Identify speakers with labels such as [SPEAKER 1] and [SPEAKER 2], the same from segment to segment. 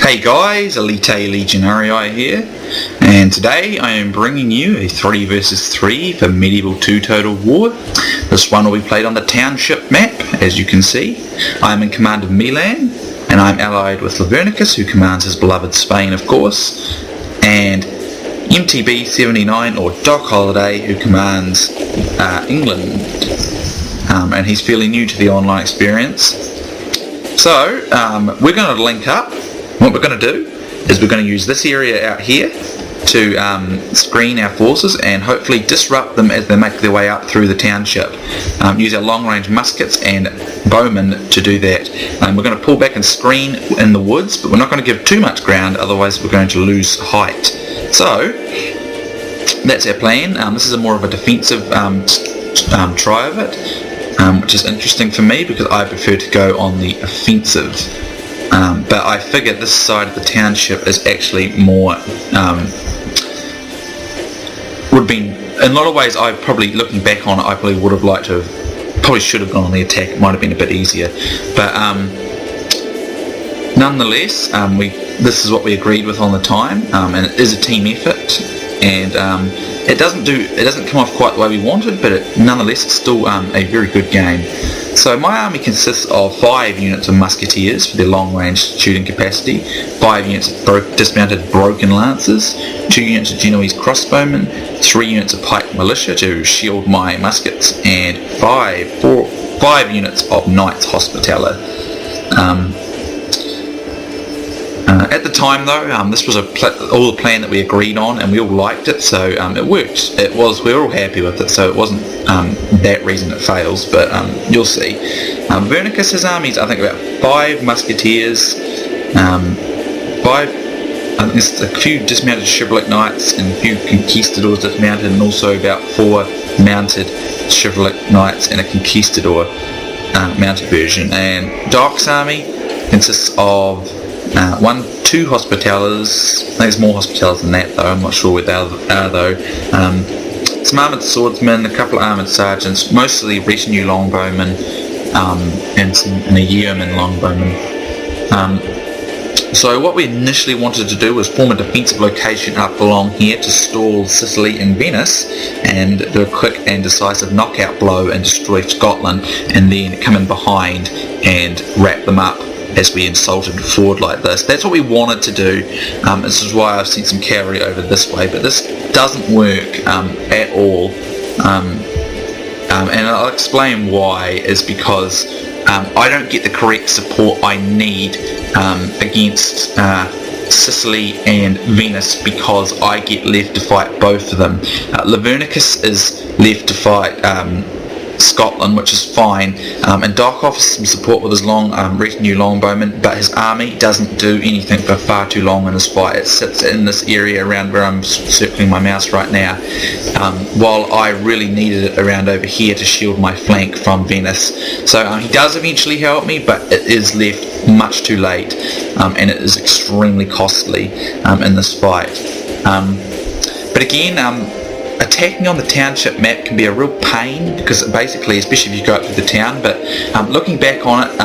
[SPEAKER 1] Hey guys, Elite Legionarii here, and today I am bringing you a 3 vs 3 for Medieval 2 Total War. This one will be played on the Township map, as you can see. I am in command of Milan, and I am allied with Lavernicus, who commands his beloved Spain, of course, and MTB79, or Doc Holiday, who commands England, and he's fairly new to the online experience. So, we're going to link up. What we're going to do is we're going to use this area out here to screen our forces and hopefully disrupt them as they make their way up through the township. Use our long-range muskets and bowmen to do that. We're going to pull back and screen in the woods, but we're not going to give too much ground, otherwise we're going to lose height. So, that's our plan. This is more of a defensive try of it, which is interesting for me because I prefer to go on the offensive. But I figure this side of the township is actually more, would have been, in a lot of ways, I probably, looking back on it, I probably would have liked to have, probably should have gone on the attack. It might have been a bit easier. But nonetheless, this is what we agreed with on the time, and it is a team effort, and it doesn't come off quite the way we wanted, but nonetheless it's still a very good game. So my army consists of 5 units of musketeers for their long-range shooting capacity, 5 units of dismounted broken lancers, 2 units of Genoese crossbowmen, 3 units of pike militia to shield my muskets, and 5 units of knights hospitaller. At the time though, this was all the plan that we agreed on, and we all liked it, so it worked. We were all happy with it, so it wasn't that reason it fails, but you'll see. Lavernicus' army is, I think, about 5 musketeers, I think there's a few dismounted chivalric knights and a few conquistadors dismounted, and also about 4 mounted chivalric knights and a conquistador mounted version. And Doc's army consists of 2 hospitallers. I think there's more hospitallers than that though, I'm not sure where they are though. Some armoured swordsmen, a couple of armoured sergeants, mostly retinue longbowmen, and a yeoman longbowman. So what we initially wanted to do was form a defensive location up along here to stall Sicily and Venice and do a quick and decisive knockout blow and destroy Scotland, and then come in behind and wrap them up as we insulted forward like this. That's what we wanted to do. This is why I've sent some cavalry over this way, but this doesn't work at all. And I'll explain why. Is because I don't get the correct support I need against Sicily and Venice, because I get left to fight both of them. Lavernicus is left to fight Scotland, which is fine, and Doc offers some support with his retinue longbowmen, but his army doesn't do anything for far too long in this fight. It sits in this area around where I'm circling my mouse right now, while I really needed it around over here to shield my flank from Venice. So he does eventually help me, but it is left much too late, and it is extremely costly in this fight. But again, attacking on the township map can be a real pain, because basically, especially if you go up to the town, but looking back on it,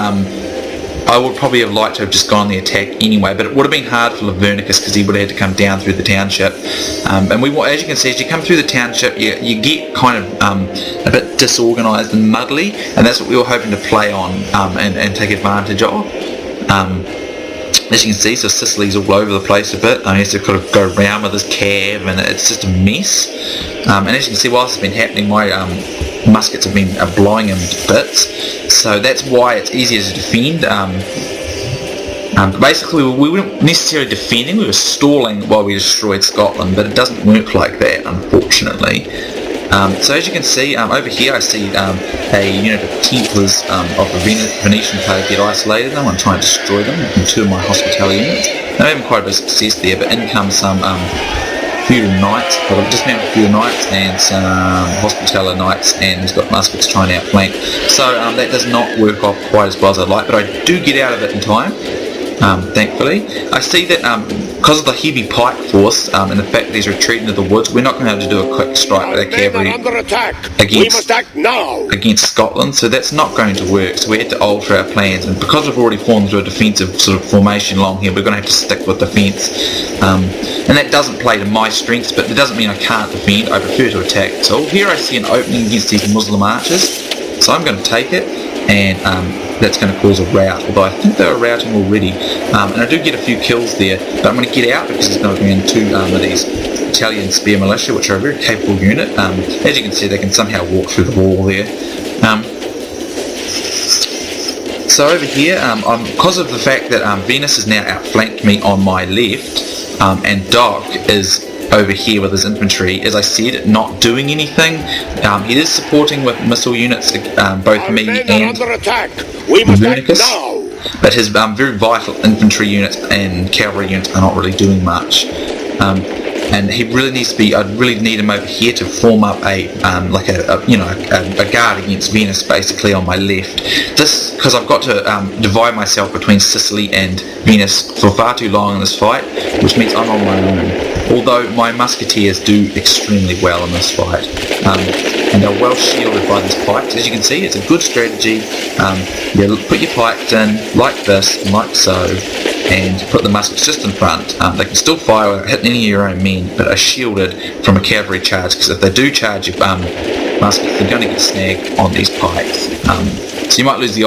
[SPEAKER 1] I would probably have liked to have just gone on the attack anyway, but it would have been hard for Lavernicus because he would have had to come down through the township. And as you can see, as you come through the township, you get kind of a bit disorganised and muddly, and that's what we were hoping to play on and take advantage of. As you can see, so Sicily's all over the place a bit. He has to kind of go around with his cav, and it's just a mess. And as you can see, whilst it's been happening, my muskets have been blowing him to bits. So that's why it's easier to defend. Basically, we weren't necessarily defending, we were stalling while we destroyed Scotland, but it doesn't work like that, unfortunately. So as you can see, over here I see a unit of Templars of the Venetian player get isolated. I'm trying to destroy them with 2 of my hospitality units. I'm having quite a bit of success there, but in comes some feudal knights. But I've just mounted feudal knights and some hospitaller knights, and he's got muskets trying to outflank. So that does not work off quite as well as I'd like, but I do get out of it in time. Thankfully. I see that because of the heavy pike force and the fact that he's retreating to the woods, we're not going to be able to do a quick strike with our cavalry against Scotland, so that's not going to work. So we had to alter our plans, and because we've already formed into a defensive sort of formation along here, we're going to have to stick with defence. And that doesn't play to my strengths, but it doesn't mean I can't defend. I prefer to attack. So here I see an opening against these Muslim archers, so I'm going to take it, and that's going to cause a rout, although I think they were routing already, and I do get a few kills there, but I'm going to get out because there's going to be in two of these Italian spear militia, which are a very capable unit. As you can see, they can somehow walk through the wall there. So over here, because of the fact that Venice has now outflanked me on my left, and Doc is over here with his infantry, as I said, not doing anything. He is supporting with missile units, both me and Lavernicus, but his very vital infantry units and cavalry units are not really doing much. And he really needs to be. I'd really need him over here to form up a guard against Venice, basically on my left. This because I've got to divide myself between Sicily and Venice for far too long in this fight, which means I'm on my own. Although my musketeers do extremely well in this fight, and they're well shielded by these pikes. As you can see, it's a good strategy. You put your pikes in like this, and like so, and put the muskets just in front. They can still fire without hitting any of your own men, but are shielded from a cavalry charge, because if they do charge your muskets, they're going to get snagged on these pikes. So you might lose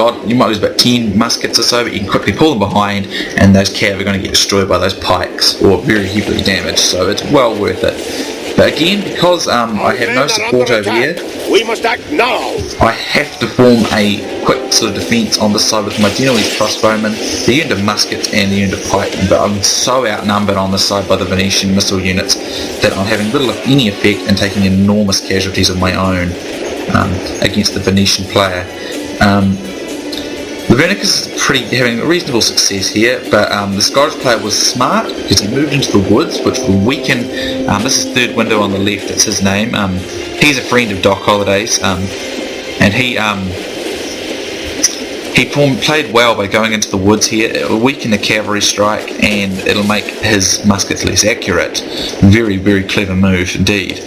[SPEAKER 1] about 10 muskets or so, but you can quickly pull them behind, and those cav are going to get destroyed by those pikes, or very heavily damaged, so it's well worth it. But again, because I have no support over here,
[SPEAKER 2] we must act now.
[SPEAKER 1] I have to form a quick sort of defence on this side with my generalist crossbowmen, the unit of muskets and the unit of pikemen, but I'm so outnumbered on this side by the Venetian missile units that I'm having little if any effect and taking enormous casualties of my own against the Venetian player. Lavernicus is having a reasonable success here, but the Scottish player was smart because he moved into the woods, which will weaken. This is Third Window on the left, it's his name. He's a friend of Doc Holliday's, and he played well by going into the woods here. It will weaken the cavalry strike, and it'll make his muskets less accurate. Very, very clever move indeed.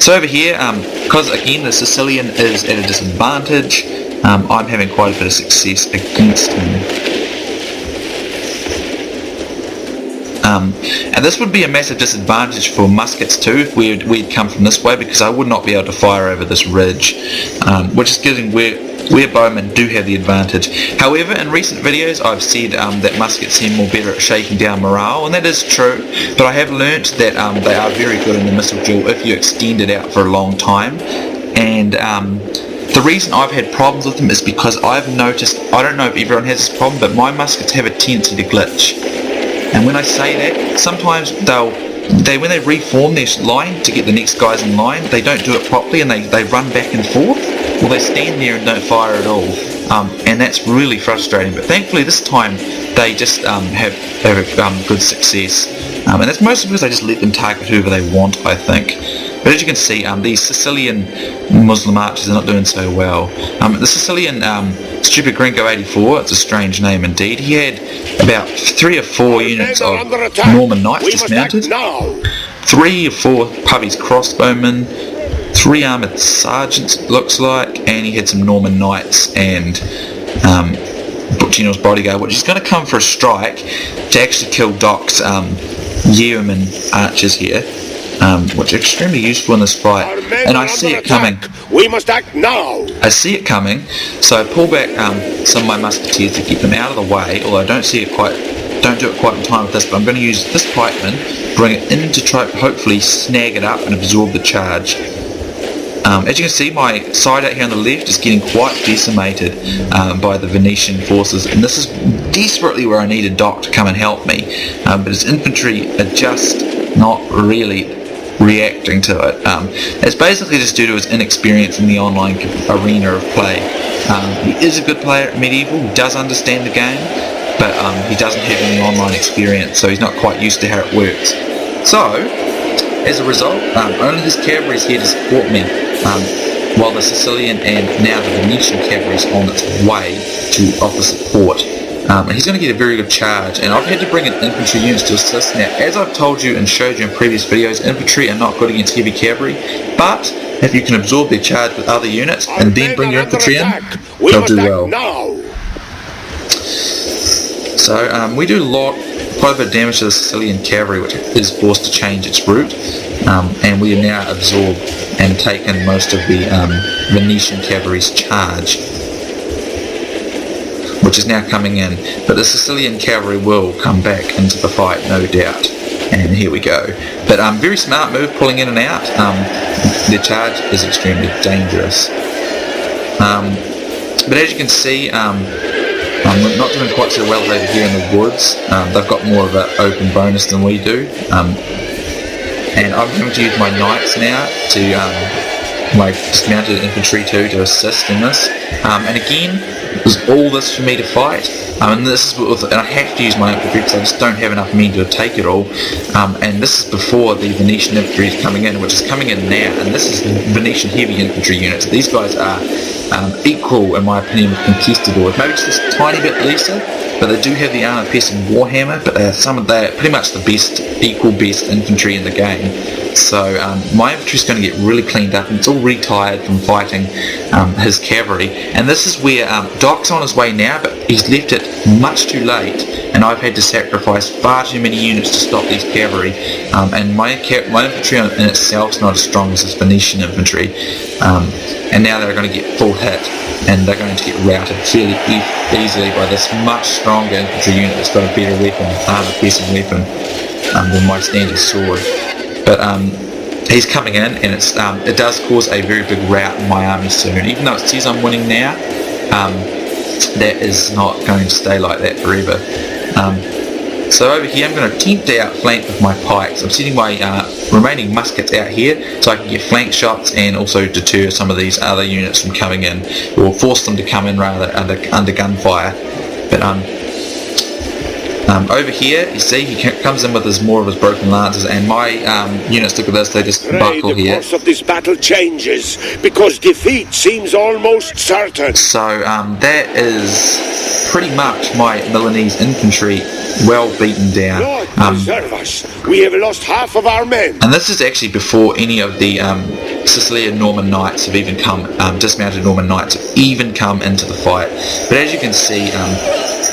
[SPEAKER 1] So over here, because again the Sicilian is at a disadvantage, I'm having quite a bit of success against him. And this would be a massive disadvantage for muskets too if we'd come from this way, because I would not be able to fire over this ridge, which is getting where bowmen do have the advantage. However, in recent videos I've said that muskets seem more better at shaking down morale, and that is true, but I have learnt that they are very good in the missile duel if you extend it out for a long time. And the reason I've had problems with them is because I've noticed, I don't know if everyone has this problem, but my muskets have a tendency to glitch. And when I say that, sometimes when they reform their line to get the next guys in line, they don't do it properly, and they run back and forth, or they stand there and don't fire at all. And that's really frustrating. But thankfully this time they just have good success. And that's mostly because I just let them target whoever they want, I think. But as you can see, these Sicilian Muslim archers are not doing so well. The Sicilian StupidGringo84, it's a strange name indeed, he had about 3 or 4 units of Norman Knights dismounted, 3 or 4 Pubby's crossbowmen, 3 armoured sergeants it looks like, and he had some Norman Knights and General's bodyguard, which is going to come for a strike to actually kill Doc's Yeoman archers here. Which are extremely useful in this fight, and I see it coming.
[SPEAKER 2] We must act now.
[SPEAKER 1] I see it coming, so I pull back some of my musketeers to get them out of the way. Although I don't do it quite in time with this, but I'm going to use this pikeman, bring it in to try hopefully snag it up and absorb the charge. As you can see, my side out here on the left is getting quite decimated by the Venetian forces, and this is desperately where I needed Doc to come and help me, but his infantry are just not really reacting to it. It's basically just due to his inexperience in the online arena of play. He is a good player at Medieval, he does understand the game, but he doesn't have any online experience, so he's not quite used to how it works. So, as a result, only his cavalry is here to support me, while the Sicilian and now the Venetian cavalry is on its way to offer support. and he's going to get a very good charge, and I've had to bring in infantry units to assist. Now, as I've told you and showed you in previous videos, infantry are not good against heavy cavalry, but if you can absorb their charge with other units and then bring your infantry in, they'll do well. So we do quite a bit of damage to the Sicilian cavalry, which is forced to change its route, and we have now absorbed and taken most of the Venetian cavalry's charge, which is now coming in. But the Sicilian cavalry will come back into the fight, no doubt. And here we go. But very smart move, pulling in and out. Their charge is extremely dangerous. But as you can see, we're not doing quite so well over here in the woods. They've got more of an open bonus than we do. And I'm going to use my knights now to my dismounted infantry to assist in this. And again, there's all this for me to fight. And this is and I have to use my infantry because I just don't have enough men to take it all. And this is before the Venetian infantry is coming in, which is coming in now. And this is Venetian heavy infantry units. These guys are equal, in my opinion, with Conquistadors. Maybe just a tiny bit lesser, but they do have the armoured piece and Warhammer. But they're pretty much the best, equal best infantry in the game. So my infantry is going to get really cleaned up, and it's all retired from fighting his cavalry. And this is where Doc's on his way now, but he's left it much too late, and I've had to sacrifice far too many units to stop these cavalry. And my infantry in itself is not as strong as this Venetian infantry. And now they're going to get full hit, and they're going to get routed fairly easily by this much stronger infantry unit that's got a better weapon, armoured piece and weapon than my standard sword. But he's coming in, and it does cause a very big rout in my army soon. Even though it says I'm winning now, that is not going to stay like that forever. So over here I'm going to attempt to outflank with my pikes. I'm setting my remaining muskets out here so I can get flank shots and also deter some of these other units from coming in, or force them to come in rather under gunfire. But over here, you see, he comes in with more of his broken lances, and my units, look at this, they just buckle here.
[SPEAKER 2] The course of this battle changes, because defeat seems almost certain.
[SPEAKER 1] So that is pretty much my Milanese infantry well beaten down.
[SPEAKER 2] Lord preserve us, we have lost half of our men.
[SPEAKER 1] And this is actually before any of the Sicilian Norman knights have even come, dismounted Norman knights have even come into the fight. But as you can see,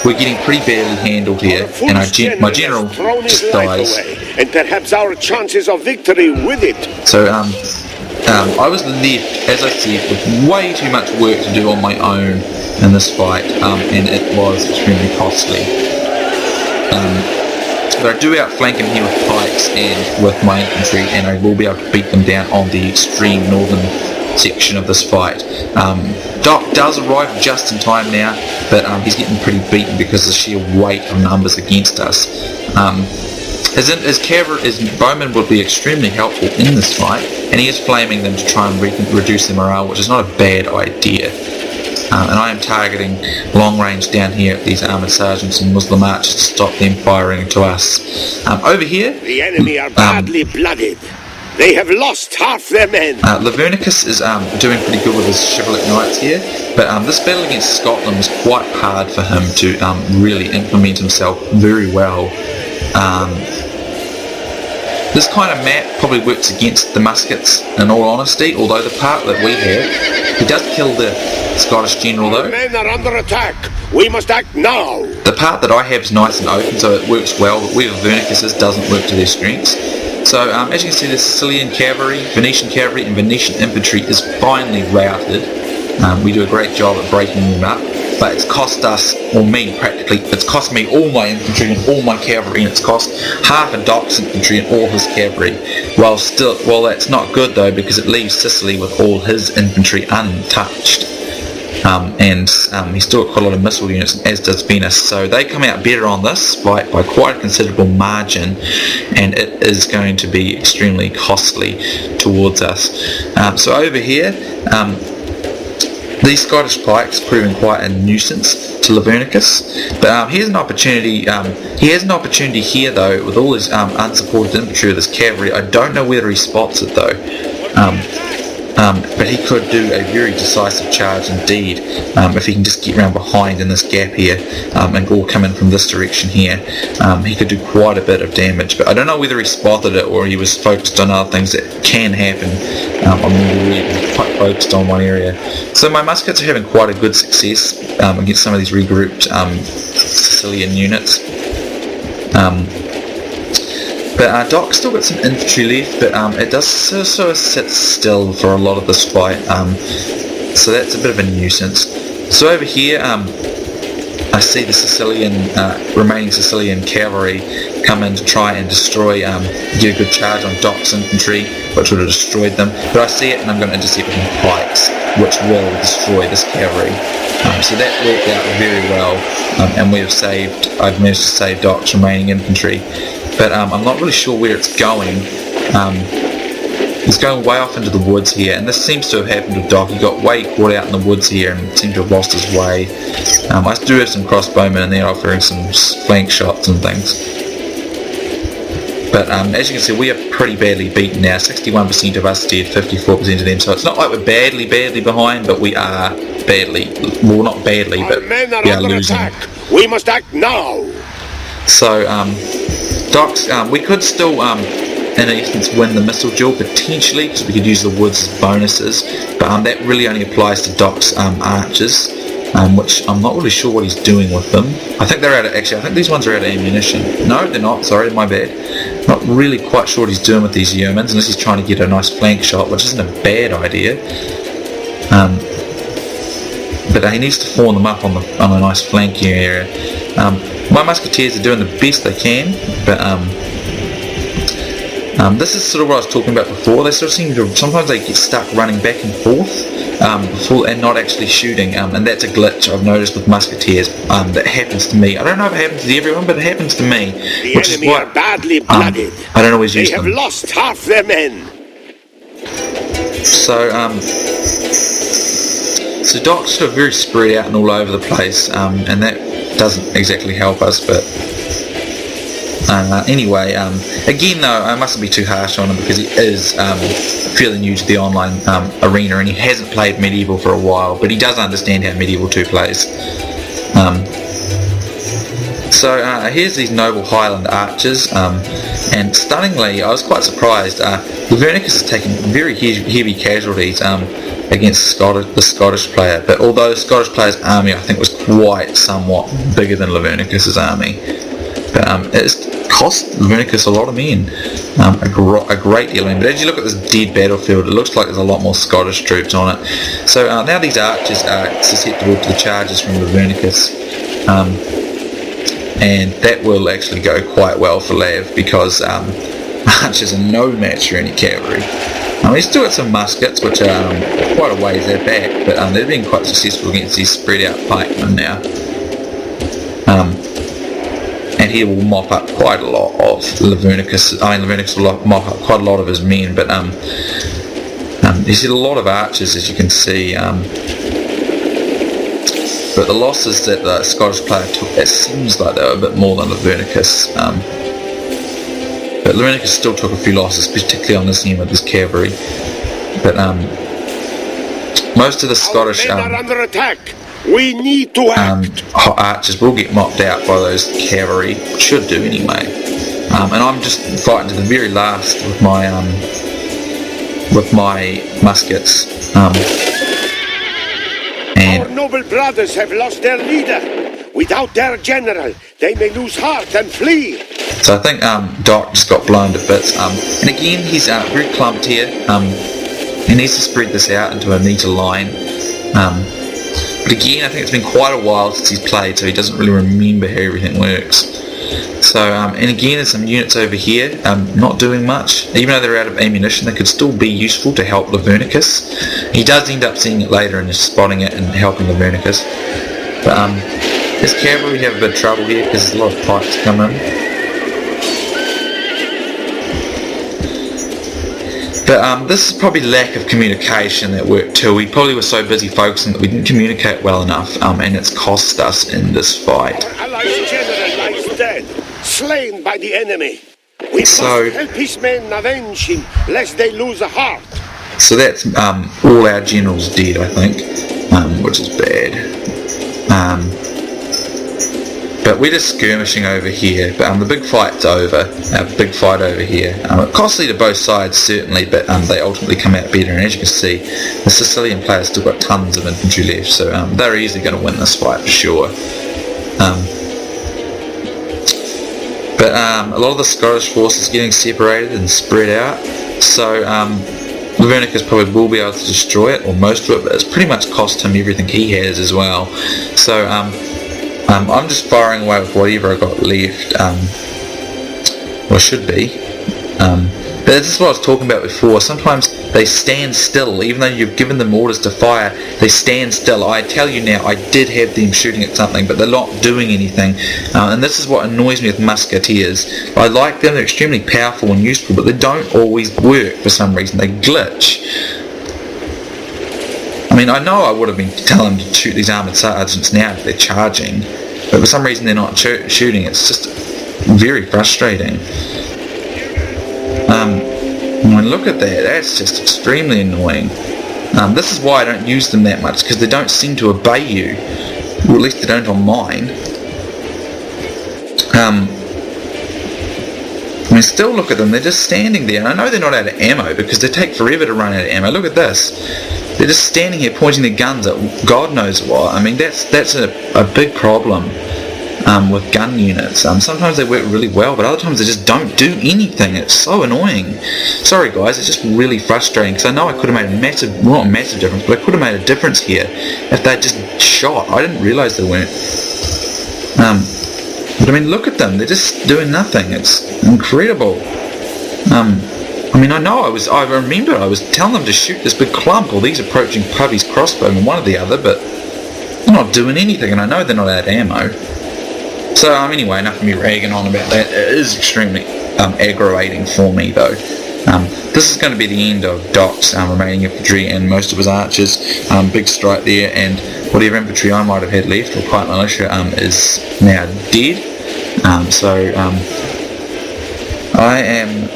[SPEAKER 1] we're getting pretty badly handled here, and my general just dies.
[SPEAKER 2] Away, and perhaps our chances of victory with it.
[SPEAKER 1] So I was left, as I said, with way too much work to do on my own in this fight, and it was extremely costly. But I do outflank him here with pikes and with my infantry, and I will be able to beat them down on the extreme northern section of this fight. Doc does arrive just in time now, but he's getting pretty beaten because of the sheer weight of numbers against us. His bowmen would be extremely helpful in this fight, and he is flaming them to try and reduce their morale, which is not a bad idea. And I am targeting long range down here at these armoured sergeants and Muslim archers to stop them firing to us. Over here,
[SPEAKER 2] the enemy are badly blooded. They have lost half their men.
[SPEAKER 1] Lavernicus is doing pretty good with his chivalric knights here, but this battle against Scotland was quite hard for him to really implement himself very well. This kind of map probably works against the muskets, in all honesty, although the part that we have, he does kill the Scottish general though.
[SPEAKER 2] Our men are under attack. We must act now.
[SPEAKER 1] The part that I have is nice and open, so it works well, but where Lavernicus's doesn't work to their strengths. So as you can see, the Sicilian cavalry, Venetian cavalry and Venetian infantry is finally routed. We do a great job at breaking them up, but it's cost us, or me practically, it's cost me all my infantry and all my cavalry, and it's cost half a Doc's infantry and all his cavalry. Well, that's not good though, because it leaves Sicily with all his infantry untouched. And he's still got quite a lot of missile units, as does Venice, so they come out better on this fight by quite a considerable margin, and it is going to be extremely costly towards us. So over here, these Scottish pikes proving quite a nuisance to Lavernicus, but he has an opportunity. He has an opportunity here though, with all his unsupported infantry with his cavalry. I don't know whether he spots it though. but he could do a very decisive charge indeed if he can just get around behind in this gap here and all come in from this direction here. He could do quite a bit of damage, but I don't know whether he spotted it or he was focused on other things that can happen. I'm really quite focused on one area. So my muskets are having quite a good success against some of these regrouped Sicilian units. But Doc's still got some infantry left, but it does sort of sit still for a lot of this fight, so that's a bit of a nuisance. So over here, I see the remaining Sicilian cavalry come in to try and destroy, get a good charge on Doc's infantry, which would have destroyed them. But I see it and I'm going to intercept with my pikes, which will destroy this cavalry. So that worked out very well, and I've managed to save Doc's remaining infantry. But I'm not really sure where it's going. He's going way off into the woods here, and this seems to have happened with Doc. He got way caught out in the woods here and seemed to have lost his way. I do have some crossbowmen in there offering some flank shots and things. But as you can see, we are pretty badly beaten now. 61% of us dead, 54% of them. So it's not like we're badly behind, but we are badly, well, not badly, but we are losing.
[SPEAKER 2] Attack. We must act now.
[SPEAKER 1] So Doc's, we could still in essence win the missile duel potentially, because we could use the woods as bonuses, but that really only applies to Doc's archers, which I'm not really sure what he's doing with them. I think they're I think these ones are out of ammunition. No, they're not, sorry, my bad. Not really quite sure what he's doing with these yeomen, unless he's trying to get a nice flank shot, which isn't a bad idea. But he needs to form them up on a nice flanking area. My musketeers are doing the best they can, but this is sort of what I was talking about before. They sort of seem to, sometimes they get stuck running back and forth and not actually shooting, and that's a glitch I've noticed with musketeers that happens to me. I don't know if it happens to everyone, but it happens to me.
[SPEAKER 2] The enemy are badly blooded.
[SPEAKER 1] I don't always use them.
[SPEAKER 2] They have lost half their men.
[SPEAKER 1] So Doc's sort of very spread out and all over the place, and that doesn't exactly help us, but anyway, again though, I mustn't be too harsh on him because he is fairly new to the online arena, and he hasn't played Medieval for a while, but he does understand how Medieval 2 plays. So here's these noble Highland archers, and stunningly, I was quite surprised, Lavernicus has taken very heavy casualties against the Scottish player, but although the Scottish player's army I think was quite somewhat bigger than Lavernicus's army, but it's cost Lavernicus a lot of men, a great deal of men. But as you look at this dead battlefield, it looks like there's a lot more Scottish troops on it. So now these archers are susceptible to the charges from Lavernicus, and that will actually go quite well for Lav, because archers are no match for any cavalry. He's still got some muskets, which are quite a ways they're back, but they've been quite successful against these spread out pikemen now. And he will mop up quite a lot of Lavernicus. Lavernicus will mop up quite a lot of his men, but he's had a lot of archers, as you can see. But the losses that the Scottish player took, it seems like they were a bit more than Lavernicus. But Lavernicus still took a few losses, particularly on this end with his cavalry. But most of the Scottish
[SPEAKER 2] men are under attack. We need to act.
[SPEAKER 1] Archers will get mopped out by those cavalry, should do anyway. And I'm just fighting to the very last with my muskets. And
[SPEAKER 2] our noble brothers have lost their leader. Without their general, they may lose heart and flee.
[SPEAKER 1] So I think Doc just got blown to bits. And again, he's very clumped here. He needs to spread this out into a neater line. But again, I think it's been quite a while since he's played, so he doesn't really remember how everything works. So, and again, there's some units over here not doing much. Even though they're out of ammunition, they could still be useful to help Lavernicus. He does end up seeing it later and just spotting it and helping Lavernicus. But his cavalry have a bit of trouble here because there's a lot of pikes coming. But this is probably lack of communication that worked too. We probably were so busy focusing that we didn't communicate well enough, and it's cost us in this fight.
[SPEAKER 2] Our allied general lies dead, slain by the enemy. We must help his men avenge him, lest they lose a heart.
[SPEAKER 1] So that's all our generals dead, I think, which is bad. But we're just skirmishing over here. But the big fight's over. Big fight over here. Costly to both sides, certainly, but they ultimately come out better. And as you can see, the Sicilian players still got tons of infantry left, so they're easily going to win this fight for sure. But a lot of the Scottish force is getting separated and spread out, so Lavernicus probably will be able to destroy it, or most of it, but it's pretty much cost him everything he has as well. So I'm just firing away with whatever I got left, or should be. But this is what I was talking about before. Sometimes they stand still, even though you've given them orders to fire, they stand still. I tell you now, I did have them shooting at something, but they're not doing anything. And this is what annoys me with musketeers. I like them, they're extremely powerful and useful, but they don't always work for some reason. They glitch. I mean, I know I would have been telling them to shoot these armoured sergeants now if they're charging, but for some reason they're not shooting. It's just very frustrating. When look at that, that's just extremely annoying. This is why I don't use them that much, because they don't seem to obey you, or at least they don't on mine. I mean, still look at them, they're just standing there, and I know they're not out of ammo, because they take forever to run out of ammo. Look at this. They're just standing here pointing their guns at God knows what. I mean, that's a big problem with gun units. Sometimes they work really well, but other times they just don't do anything. It's so annoying. Sorry guys, it's just really frustrating, because I know I could have made a massive, well, not a massive difference, but I could have made a difference here if they just shot. I didn't realise they weren't. But I mean, look at them, they're just doing nothing. It's incredible. I mean, I remember I was telling them to shoot this big clump, or these approaching pubbies crossbowmen, one or the other, but they're not doing anything, and I know they're not out of ammo. So anyway, enough of me ragging on about that. It is extremely aggravating for me though. This is going to be the end of Doc's remaining infantry and most of his archers. Big strike there, and whatever infantry I might have had left, or quiet militia, is now dead. I am...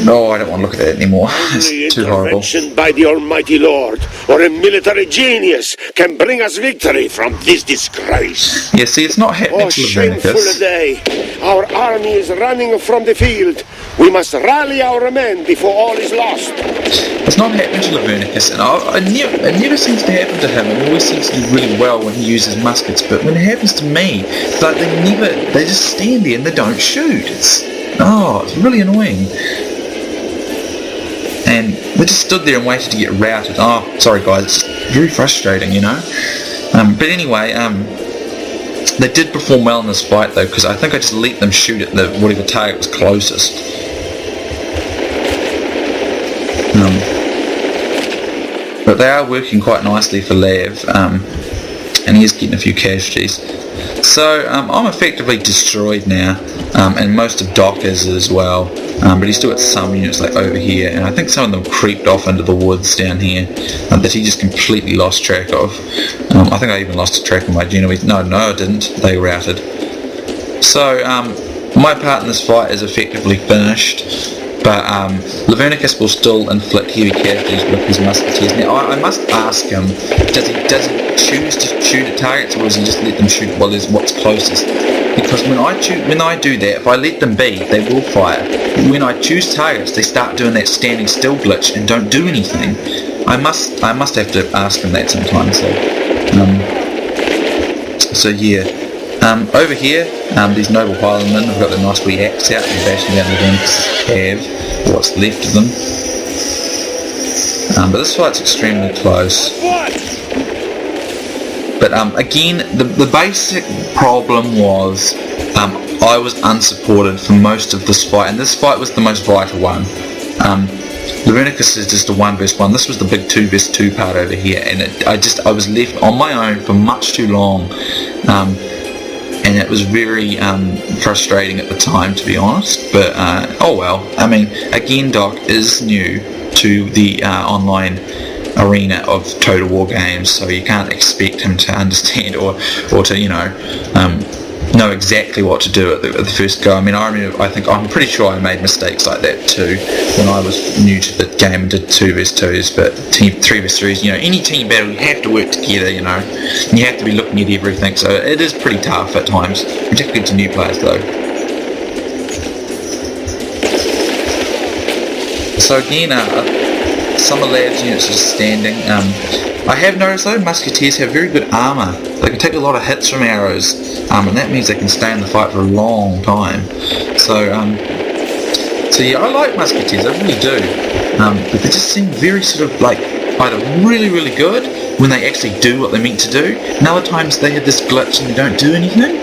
[SPEAKER 1] No, I don't want to look at that anymore. It's too horrible.
[SPEAKER 2] Intervention by the Almighty Lord, or a military genius, can bring us victory from this disgrace.
[SPEAKER 1] Yeah, see, it's not happening to
[SPEAKER 2] shameful
[SPEAKER 1] Lavernicus.
[SPEAKER 2] day. Our army is running from the field. We must rally our men before all is lost.
[SPEAKER 1] It's not happening to Lavernicus, and it never seems to happen to him. It always seems to do really well when he uses muskets, but when it happens to me, it's like they just stand there and they don't shoot. It's really annoying. And they just stood there and waited to get routed. Oh, sorry guys, it's just very frustrating, you know. But anyway, they did perform well in this fight though, because I think I just let them shoot at whatever target was closest. But they are working quite nicely for Lav, and he is getting a few casualties. So I'm effectively destroyed now, and most of Doc is as well. But he's still got some units like over here, and I think some of them creeped off into the woods down here that he just completely lost track of. I think I even lost track of my Genoese. No, I didn't. They routed. So my part in this fight is effectively finished. But Lavernicus will still inflict heavy casualties with his musketeers. Now I must ask him, does he choose to shoot at targets, or does he just let them shoot what's closest? Because when I do that, if I let them be, they will fire. When I choose targets, they start doing that standing still glitch and don't do anything. I must have to ask him that sometimes. So yeah. Over here, these noble Highlandmen have got their nice wee axe out and bashing down Lavernicus' cav, or what's left of them. But this fight's extremely close. But again, the basic problem was I was unsupported for most of this fight, and this fight was the most vital one. Lavernicus is just a 1 vs 1. This was the big 2 vs 2 part over here, and I was left on my own for much too long. And it was very frustrating at the time, to be honest, but oh well. I mean, again, Doc is new to the online arena of Total War games, so you can't expect him to understand or to, you know, know exactly what to do at the first go. I mean, I'm pretty sure I made mistakes like that too when I was new to the game and did 2vs2s, but 3vs3s, any team battle, you have to work together, you have to be looking at everything, so it is pretty tough at times, particularly to new players though. So again, some of Lav's units are just standing. I have noticed though, musketeers have very good armour. They can take a lot of hits from arrows, and that means they can stay in the fight for a long time. So yeah, I like musketeers, I really do. But they just seem very sort of like either really, really good when they actually do what they're meant to do, and other times they have this glitch and they don't do anything.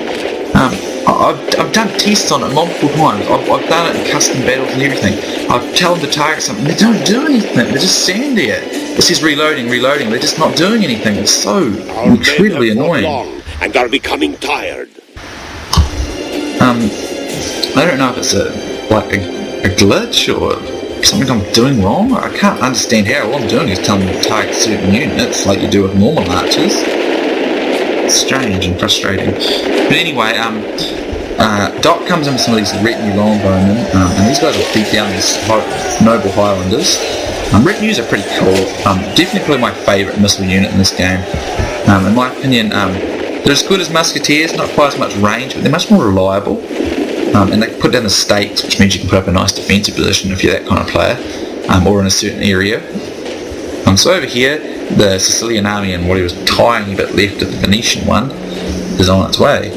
[SPEAKER 1] I've done tests on it multiple times. I've done it in custom battles and everything. I've told them to target something, they don't do anything, they just stand there. It says reloading, they're just not doing anything. It's so incredibly annoying.
[SPEAKER 2] And are becoming tired.
[SPEAKER 1] I don't know if it's a glitch or something I'm doing wrong. I can't understand how. All I'm doing is telling them to target certain units like you do with normal archers. It's strange and frustrating. But anyway, Doc comes in with some of these retinue longbowmen, and these guys will beat down these noble Highlanders. Retinues are pretty cool. Definitely probably my favourite missile unit in this game. In my opinion, they're as good as musketeers, not quite as much range, but they're much more reliable. And they can put down the stakes, which means you can put up a nice defensive position if you're that kind of player, or in a certain area. So over here, the Sicilian army and what he was tiny bit left of the Venetian one is on its way.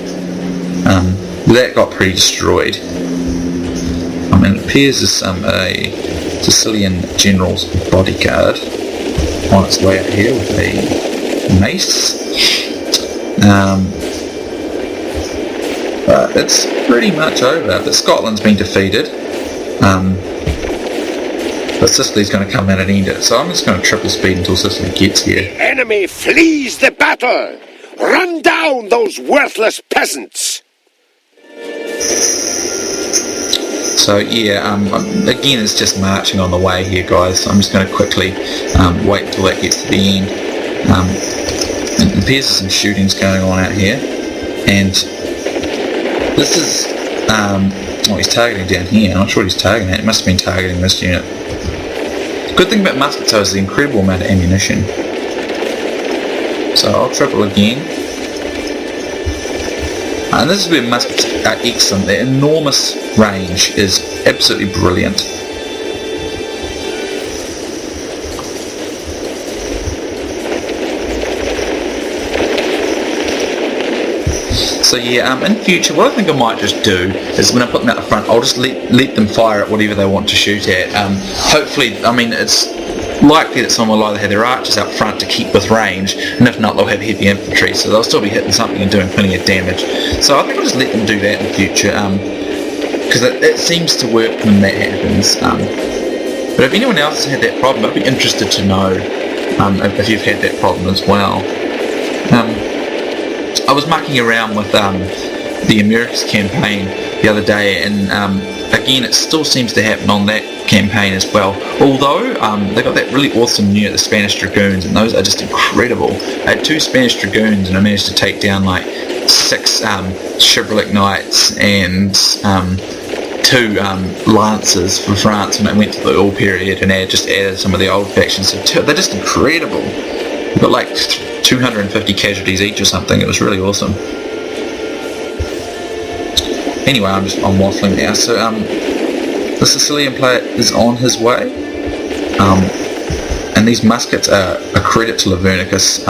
[SPEAKER 1] That got pretty destroyed. And it appears as a Sicilian general's bodyguard on its way out here with a mace. But it's pretty much over. But Scotland's been defeated. But Sicily's going to come in and end it. So I'm just going to triple speed until Sicily gets here.
[SPEAKER 2] The enemy flees the battle! Run down those worthless peasants!
[SPEAKER 1] So yeah, again it's just marching on the way here, guys. So I'm just going to quickly wait until that gets to the end. And it appears there's some shootings going on out here. And this is... he's targeting down here. I'm not sure what he's targeting at. He must have been targeting this unit. Good thing about muskets though is the incredible amount of ammunition. So I'll triple again. And this is where muskets are excellent. Their enormous range is absolutely brilliant. So yeah, in future, what I think I might just do is when I put them out the front, I'll just let them fire at whatever they want to shoot at. Hopefully, I mean, it's likely that someone will either have their archers out front to keep with range, and if not, they'll have heavy infantry, so they'll still be hitting something and doing plenty of damage. So I think I'll just let them do that in the future, because it seems to work when that happens. But if anyone else has had that problem, I'd be interested to know if you've had that problem as well. I was mucking around with the Americas campaign the other day, and again it still seems to happen on that campaign as well, although they got that really awesome unit, the Spanish Dragoons, and those are just incredible. I had 2 Spanish Dragoons and I managed to take down like 6 Chivalric Knights and 2 Lancers from France when I went to the oil period, and just added some of the old factions. So they're just incredible. We got like 250 casualties each or something. It was really awesome. Anyway, I'm waffling now. So the Sicilian player is on his way, and these muskets are a credit to Lavernicus.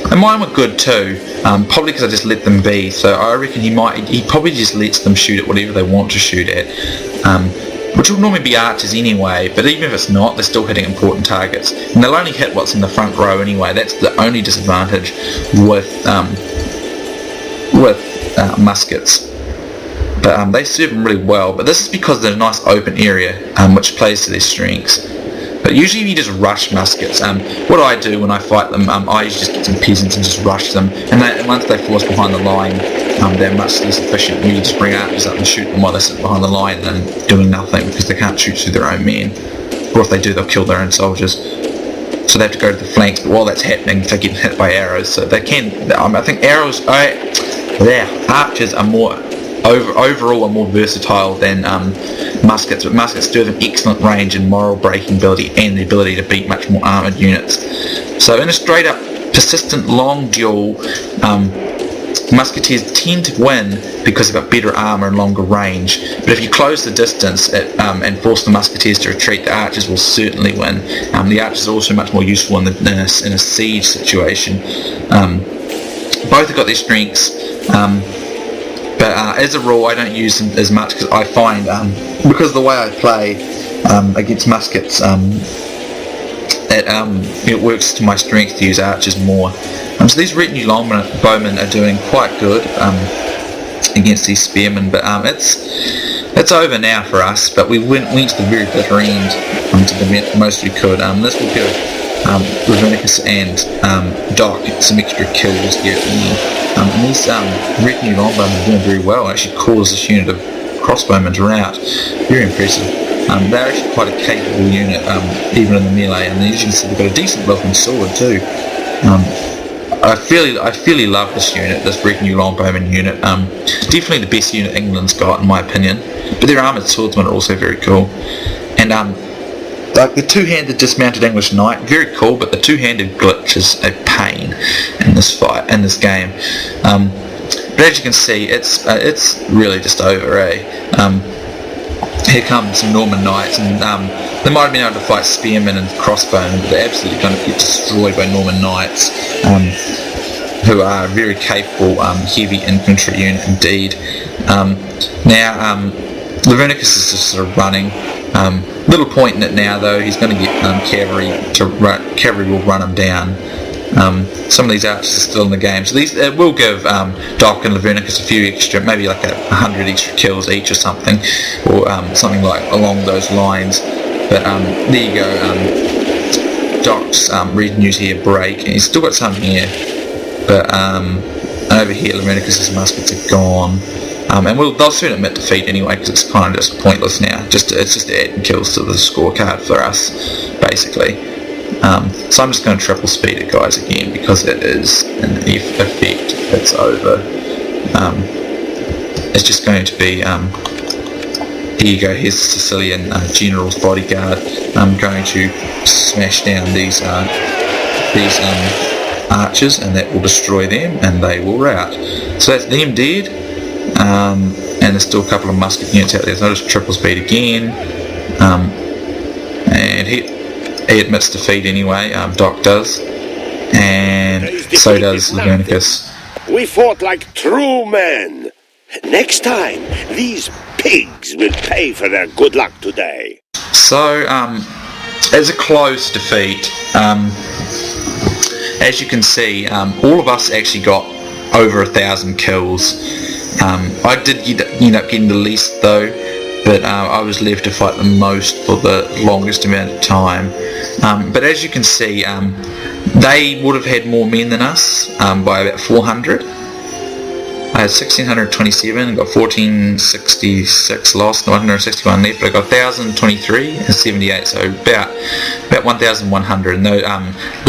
[SPEAKER 1] And mine were good too, probably because I just let them be. So I reckon he probably just lets them shoot at whatever they want to shoot at, which will normally be archers anyway, but even if it's not, they're still hitting important targets. And they'll only hit what's in the front row anyway. That's the only disadvantage with muskets. But they serve them really well. But this is because they're a nice open area, which plays to their strengths. But usually if you just rush muskets, what I do when I fight them, I usually just get some peasants and just rush them. And once they force behind the line, they're much less efficient. You just bring archers up and shoot them while they sit behind the line and doing nothing, because they can't shoot through their own men. Or if they do, they'll kill their own soldiers. So they have to go to the flanks, but while that's happening, they're getting hit by arrows. So they can, I think arrows, their archers are overall are more versatile than muskets, but muskets do have an excellent range and moral breaking ability and the ability to beat much more armoured units. So in a straight up persistent long duel, musketeers tend to win because they've got better armour and longer range, but if you close the distance and force the musketeers to retreat, the archers will certainly win. The archers are also much more useful in a siege situation. Both have got their strengths, but as a rule I don't use them as much because I find, because of the way I play against muskets, it works to my strength to use archers more. So these retinue longbowmen are doing quite good against these spearmen, but it's over now for us. But we went to the very bitter end to prevent the most we could. This will give Lavernicus and Doc some extra kills here at the end. And these retinue longbowmen are doing very well. Actually caused this unit of crossbowmen to rout. Very impressive. They're actually quite a capable unit, even in the melee, and as you can see they've got a decent looking sword too. I fairly love this unit, this retinue longbowman unit. Definitely the best unit England's got in my opinion, but their armoured swordsmen are also very cool. And like the two-handed dismounted English knight, very cool, but the two-handed glitch is a pain in this game. But as you can see, it's really just over, Here come some Norman knights, and they might have been able to fight spearmen and crossbowmen, but they're absolutely going to get destroyed by Norman knights, who are a very capable heavy infantry unit indeed. Now Lavernicus is just sort of running. Little point in it now though, he's going to get cavalry will run him down. Some of these archers are still in the game, so these will give Doc and Lavernicus a few extra, maybe like 100 extra kills each or something, or something like along those lines. But there you go. Doc's retinues here break, and he's still got some here, but over here Lavernicus' muskets are gone. And they'll soon admit defeat anyway, because it's kind of just pointless now. It's just adding kills to the scorecard for us, basically. So I'm just going to triple speed it, guys, again, because it is an effect. It's over. It's just going to be. Here you go. Here's the Sicilian general's bodyguard. I'm going to smash down these archers, and that will destroy them, and they will rout. So that's them dead. And there's still a couple of musket units out there, so I'll just triple speed again. And he admits defeat anyway, Doc does, and so does Lavernicus.
[SPEAKER 2] We fought like true men. Next time, these pigs will pay for their good luck today.
[SPEAKER 1] So, as a close defeat, as you can see, all of us actually got over 1,000 kills. I did end up getting the least though, but I was left to fight the most for the longest amount of time. But as you can see, they would have had more men than us by about 400. I had 1,627, got 1,466 lost, 161 left, but I got 1,023 and 78, so about 1,100. And though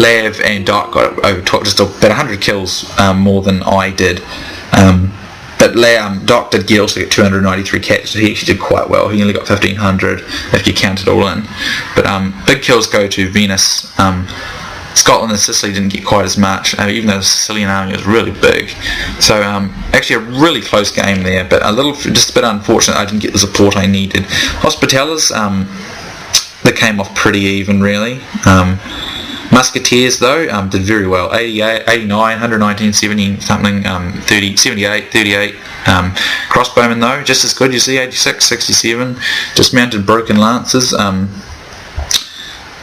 [SPEAKER 1] Lav and Doc got over just about 100 kills more than I did. But Doc did also get 293 catches, so he actually did quite well. He only got 1,500 if you count it all in. But big kills go to Venice. Scotland and Sicily didn't get quite as much, even though the Sicilian army was really big. So actually a really close game there, but just a bit unfortunate I didn't get the support I needed. Hospitallers, they came off pretty even really. Musketeers though did very well, 88, 89, 119, 70 something, 30, 78, 38. Crossbowmen though, just as good, you see, 86, 67. Dismounted broken lances,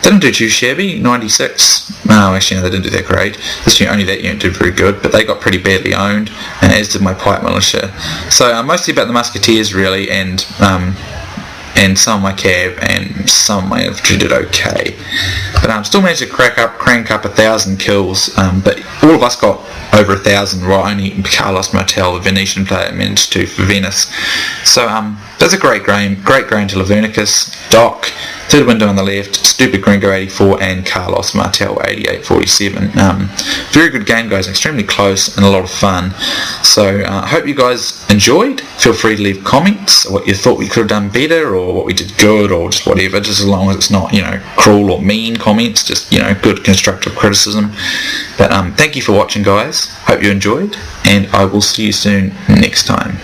[SPEAKER 1] didn't do too shabby, 96. No, actually no, they didn't do that great. Only that unit did very good, but they got pretty badly owned, and as did my pipe militia. So mostly about the musketeers really, and some of my cav and some of my infantry did okay. But still managed to crank up 1,000 kills, but all of us got over 1,000, right? Only Carlos Martel, the Venetian player, managed to for Venice. So That's a great game to Lavernicus, Doc, third window on the left, StupidGringo84 and Carlos Martel 8847. Very good game, guys, extremely close and a lot of fun. So I hope you guys enjoyed. Feel free to leave comments, what you thought we could have done better, or what we did good, or just whatever, just as long as it's not, cruel or mean comments, just, good constructive criticism. But thank you for watching, guys. Hope you enjoyed, and I will see you soon next time.